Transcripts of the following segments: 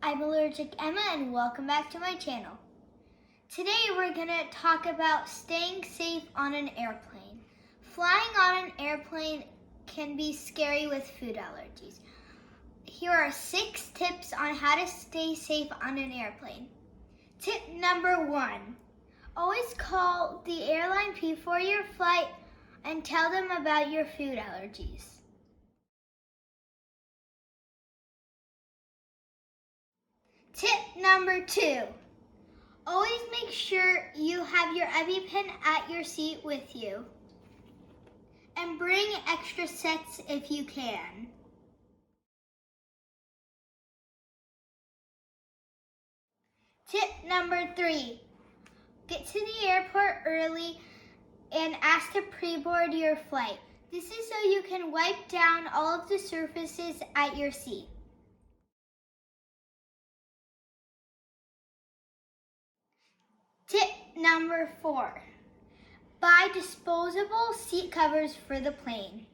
I'm Allergicemma and welcome back to my channel. Today we're going to talk about staying safe on an airplane. Flying on an airplane can be scary with food allergies. Here are 6 tips on how to stay safe on an airplane. Tip number 1. Always call the airline before your flight and tell them about your food allergies. Tip number 2. Always make sure you have your Epipen at your seat with you. And bring extra sets if you can. Tip number 3. Get to the airport early and ask to pre-board your flight. This is so you can wipe down all of the surfaces at your seat. Tip number 4. Buy disposable seat covers for the plane.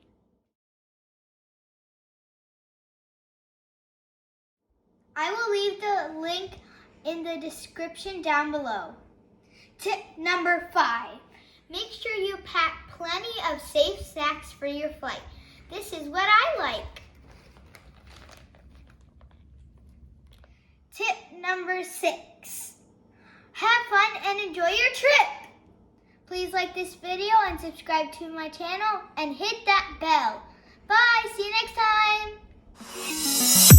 I will leave the link in the description down below. Tip number 5. Make sure you pack plenty of safe snacks for your flight. This is what I like. Tip number 6. Have fun and enjoy your trip. Please like this video and subscribe to my channel and hit that bell. Bye, see you next time.